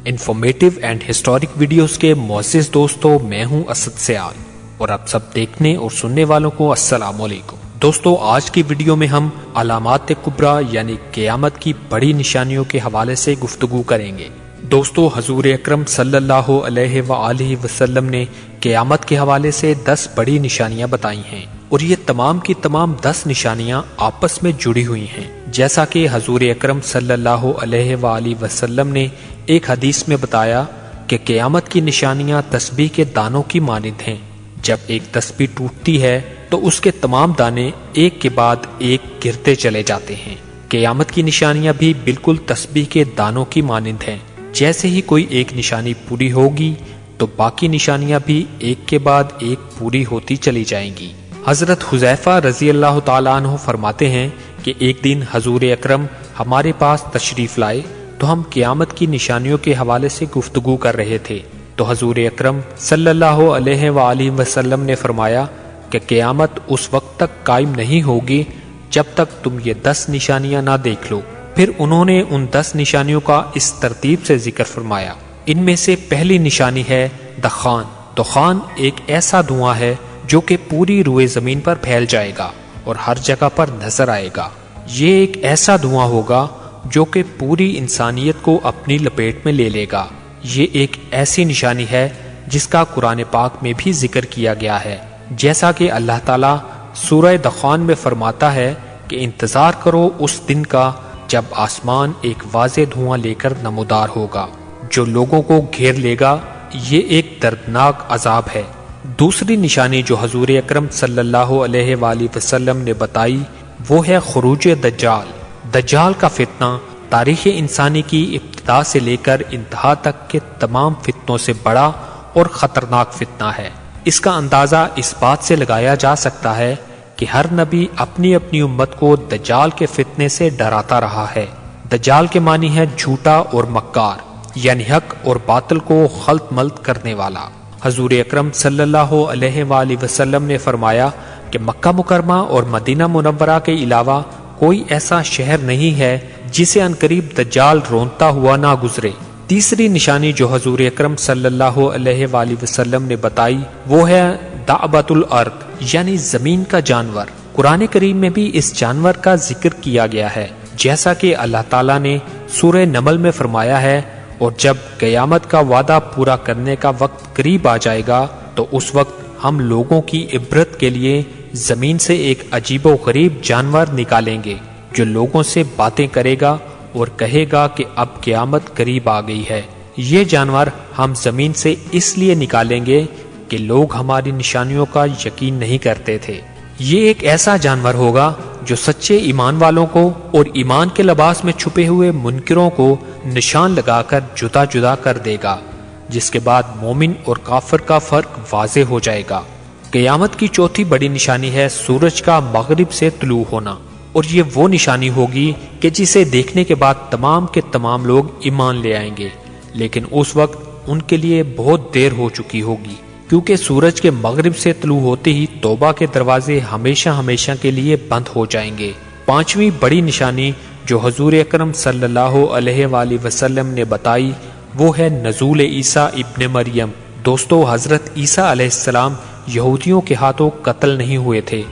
Informative and historic videos کے معزز دوستوں، میں ہوں اسد سیال اور آپ سب دیکھنے اور سننے والوں کو السلام علیکم۔ دوستو، آج کی ویڈیو میں ہم علامات کبریٰ یعنی قیامت کی بڑی نشانیوں کے حوالے سے گفتگو کریں گے۔ دوستو، حضور اکرم صلی اللہ علیہ وآلہ وسلم نے قیامت کے حوالے سے 10 بڑی نشانیاں بتائی ہیں، اور یہ تمام کی تمام 10 نشانیاں آپس میں جڑی ہوئی ہیں، جیسا کہ حضور اکرم صلی اللہ علیہ وآلہ وسلم نے ایک حدیث میں بتایا کہ قیامت کی نشانیاں تسبیح کے دانوں کی مانند ہیں۔ جب ایک تسبیح ٹوٹتی ہے تو اس کے تمام دانے ایک کے بعد ایک گرتے چلے جاتے ہیں۔ قیامت کی نشانیاں بھی بالکل تسبیح کے دانوں کی مانند ہیں۔ جیسے ہی کوئی ایک نشانی پوری ہوگی تو باقی نشانیاں بھی ایک کے بعد ایک پوری ہوتی چلی جائیں گی۔ حضرت حذیفہ رضی اللہ تعالیٰ عنہ فرماتے ہیں کہ ایک دن حضور اکرم ہمارے پاس تشریف لائے تو ہم قیامت کی نشانیوں کے حوالے سے گفتگو کر رہے تھے، تو حضور اکرم صلی اللہ علیہ وآلہ وسلم نے فرمایا کہ قیامت اس وقت تک قائم نہیں ہوگی جب تک تم یہ 10 نشانیاں نہ دیکھ لو۔ پھر انہوں نے ان 10 نشانیوں کا اس ترتیب سے ذکر فرمایا۔ ان میں سے پہلی نشانی ہے دخان۔ دخان ایک ایسا دھواں ہے جو کہ پوری روئے زمین پر پھیل جائے گا اور ہر جگہ پر نظر آئے گا۔ یہ ایک ایسا دھواں ہوگا جو کہ پوری انسانیت کو اپنی لپیٹ میں لے لے گا۔ یہ ایک ایسی نشانی ہے جس کا قرآن پاک میں بھی ذکر کیا گیا ہے، جیسا کہ اللہ تعالیٰ سورہ دخان میں فرماتا ہے کہ انتظار کرو اس دن کا جب آسمان ایک واضح دھواں لے کر نمودار ہوگا جو لوگوں کو گھیر لے گا۔ یہ ایک دردناک عذاب ہے۔ دوسری نشانی جو حضور اکرم صلی اللہ علیہ وآلہ وسلم نے بتائی وہ ہے خروج دجال۔ دجال کا فتنہ تاریخ انسانی کی ابتدا سے لے کر انتہا تک کے تمام فتنوں سے بڑا اور خطرناک فتنہ ہے۔ اس کا اندازہ اس بات سے لگایا جا سکتا ہے کہ ہر نبی اپنی اپنی امت کو دجال کے فتنے سے ڈراتا رہا ہے۔ دجال کے معنی ہے جھوٹا اور مکار، یعنی حق اور باطل کو خلط ملط کرنے والا۔ حضور اکرم صلی اللہ علیہ وآلہ وسلم نے فرمایا کہ مکہ مکرمہ اور مدینہ منورہ کے علاوہ کوئی ایسا شہر نہیں ہے جسے عنقریب دجال رونتا ہوا نہ گزرے۔ تیسری نشانی جو حضور اکرم صلی اللہ علیہ وآلہ وسلم نے بتائی وہ ہے دعبۃ الارض، یعنی زمین کا جانور۔ قرآن کریم میں بھی اس جانور کا ذکر کیا گیا ہے، جیسا کہ اللہ تعالیٰ نے سورہ نمل میں فرمایا ہے، اور جب قیامت کا وعدہ پورا کرنے کا وقت قریب آ جائے گا تو اس وقت ہم لوگوں کی عبرت کے لیے زمین سے ایک عجیب و غریب جانور نکالیں گے جو لوگوں سے باتیں کرے گا اور کہے گا کہ اب قیامت قریب آ گئی ہے۔ یہ جانور ہم زمین سے اس لیے نکالیں گے کہ لوگ ہماری نشانیوں کا یقین نہیں کرتے تھے۔ یہ ایک ایسا جانور ہوگا جو سچے ایمان والوں کو اور ایمان کے لباس میں چھپے ہوئے منکروں کو نشان لگا کر جدا جدا کر دے گا، جس کے بعد مومن اور کافر کا فرق واضح ہو جائے گا۔ قیامت کی چوتھی بڑی نشانی ہے سورج کا مغرب سے طلوع ہونا، اور یہ وہ نشانی ہوگی کہ جسے دیکھنے کے بعد تمام کے تمام لوگ ایمان لے آئیں گے، لیکن اس وقت ان کے لیے بہت دیر ہو چکی ہوگی، کیونکہ سورج کے مغرب سے طلوع ہوتے ہی توبہ کے دروازے ہمیشہ ہمیشہ کے لیے بند ہو جائیں گے۔ پانچویں بڑی نشانی جو حضور اکرم صلی اللہ علیہ وآلہ وسلم نے بتائی وہ ہے نزول عیسیٰ ابن مریم۔ دوستو، حضرت عیسیٰ علیہ السلام یہودیوں کے ہاتھوں قتل نہیں ہوئے تھے،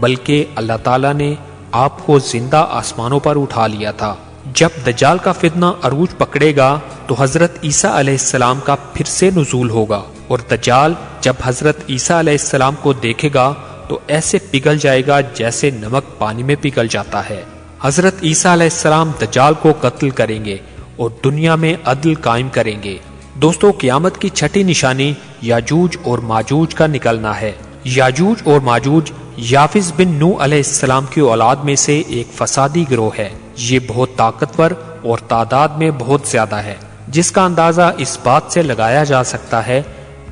بلکہ اللہ تعالیٰ نے آپ کو زندہ آسمانوں پر اٹھا لیا تھا۔ جب دجال کا فتنہ عروج پکڑے گا تو حضرت عیسیٰ علیہ السلام کا پھر سے نزول ہوگا، اور دجال جب حضرت عیسیٰ علیہ السلام کو دیکھے گا تو ایسے پگھل جائے گا جیسے نمک پانی میں پگھل جاتا ہے۔ حضرت عیسیٰ علیہ السلام دجال کو قتل کریں گے اور دنیا میں عدل قائم کریں گے۔ دوستو، قیامت کی چھٹی نشانی یاجوج اور ماجوج کا نکلنا ہے۔ یاجوج اور ماجوج یافز بن نوح علیہ السلام کی اولاد میں سے ایک فسادی گروہ ہے۔ یہ بہت طاقتور اور تعداد میں بہت زیادہ ہے، جس کا اندازہ اس بات سے لگایا جا سکتا ہے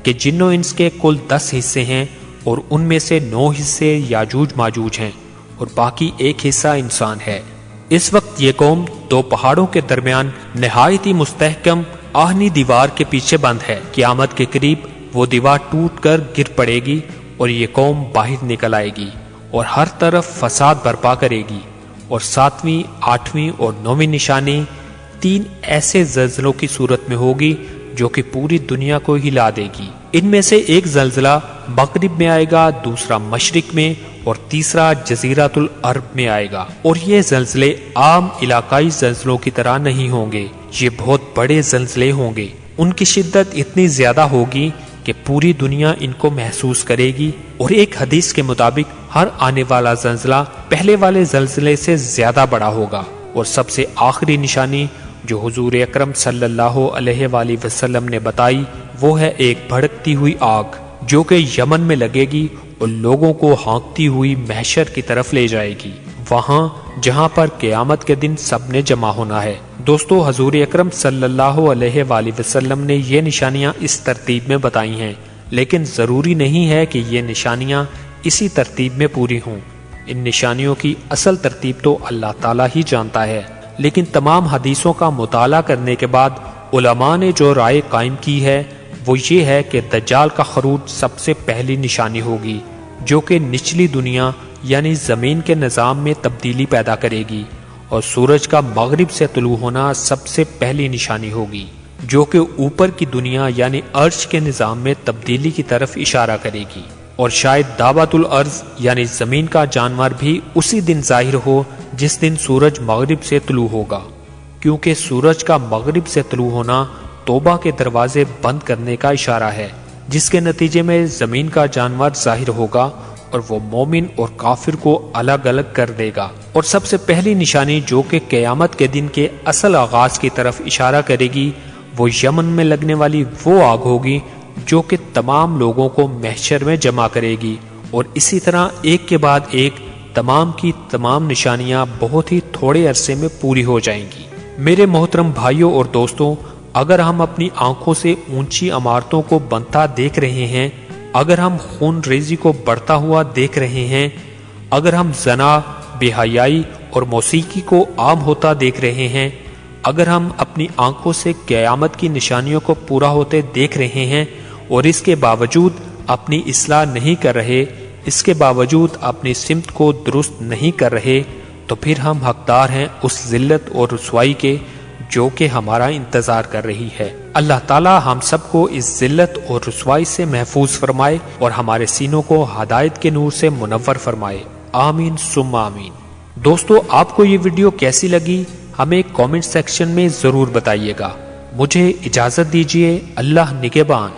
کہ جن و انس کے کل 10 حصے ہیں، اور ان میں سے 9 حصے یاجوج ماجوج ہیں اور باقی 1 حصہ انسان ہے۔ اس وقت یہ قوم 2 پہاڑوں کے درمیان نہایت ہی مستحکم آہنی دیوار کے پیچھے بند ہے۔ قیامت کے قریب وہ دیوار ٹوٹ کر گر پڑے گی اور یہ قوم باہر نکل آئے گی اور ہر طرف فساد برپا کرے گی۔ اور 7ویں، 8ویں اور 9ویں نشانی 3 ایسے زلزلوں کی صورت میں ہوگی جو کہ پوری دنیا کو ہلا دے گی۔ ان میں سے ایک زلزلہ مغرب میں آئے گا، دوسرا مشرق میں اور تیسرا جزیرۃ العرب میں آئے گا۔ اور یہ زلزلے عام علاقائی زلزلوں کی طرح نہیں ہوں گے، یہ بہت بڑے زلزلے ہوں گے۔ ان کی شدت اتنی زیادہ ہوگی کہ پوری دنیا ان کو محسوس کرے گی، اور ایک حدیث کے مطابق ہر آنے والا زلزلہ پہلے والے زلزلے سے زیادہ بڑا ہوگا۔ اور سب سے آخری نشانی جو حضور اکرم صلی اللہ علیہ وآلہ وسلم نے بتائی وہ ہے ایک بھڑکتی ہوئی آگ جو کہ یمن میں لگے گی اور لوگوں کو ہانکتی ہوئی محشر کی طرف لے جائے گی، وہاں جہاں پر قیامت کے دن سب نے جمع ہونا ہے۔ دوستو، حضور اکرم صلی اللہ علیہ وآلہ وسلم نے یہ نشانیاں اس ترتیب میں بتائی ہیں، لیکن ضروری نہیں ہے کہ یہ نشانیاں اسی ترتیب میں پوری ہوں۔ ان نشانیوں کی اصل ترتیب تو اللہ تعالیٰ ہی جانتا ہے، لیکن تمام حدیثوں کا مطالعہ کرنے کے بعد علماء نے جو رائے قائم کی ہے وہ یہ ہے کہ دجال کا خروج سب سے پہلی نشانی ہوگی، جو کہ نچلی دنیا یعنی زمین کے نظام میں تبدیلی پیدا کرے گی، اور سورج کا مغرب سے طلوع ہونا سب سے پہلی نشانی ہوگی، جو کہ اوپر کی دنیا یعنی عرش کے نظام میں تبدیلی کی طرف اشارہ کرے گی، اور شاید دعوت الارض یعنی زمین کا جانور بھی اسی دن ظاہر ہو جس دن سورج مغرب سے طلوع ہوگا، کیونکہ سورج کا مغرب سے طلوع ہونا توبہ کے دروازے بند کرنے کا اشارہ ہے، جس کے نتیجے میں زمین کا جانور ظاہر ہوگا اور وہ مومن اور کافر کو الگ الگ کر دے گا۔ اور سب سے پہلی نشانی جو کہ قیامت کے دن کے اصل آغاز کی طرف اشارہ کرے گی وہ یمن میں لگنے والی وہ آگ ہوگی جو کہ تمام لوگوں کو محشر میں جمع کرے گی، اور اسی طرح ایک کے بعد ایک تمام کی تمام نشانیاں بہت ہی تھوڑے عرصے میں پوری ہو جائیں گی۔ میرے محترم بھائیوں اور دوستوں، اگر ہم اپنی آنکھوں سے اونچی عمارتوں کو بنتا دیکھ رہے ہیں، اگر ہم خون ریزی کو بڑھتا ہوا دیکھ رہے ہیں، اگر ہم زنا، بے حیائی اور موسیقی کو عام ہوتا دیکھ رہے ہیں، اگر ہم اپنی آنکھوں سے قیامت کی نشانیوں کو پورا ہوتے دیکھ رہے ہیں اور اس کے باوجود اپنی اصلاح نہیں کر رہے، اس کے باوجود اپنی سمت کو درست نہیں کر رہے، تو پھر ہم حقدار ہیں اس ذلت اور رسوائی کے جو کہ ہمارا انتظار کر رہی ہے۔ اللہ تعالی ہم سب کو اس ذلت اور رسوائی سے محفوظ فرمائے اور ہمارے سینوں کو ہدایت کے نور سے منور فرمائے، آمین ثم آمین۔ دوستو، آپ کو یہ ویڈیو کیسی لگی ہمیں کامنٹ سیکشن میں ضرور بتائیے گا۔ مجھے اجازت دیجیے، اللہ نگہبان۔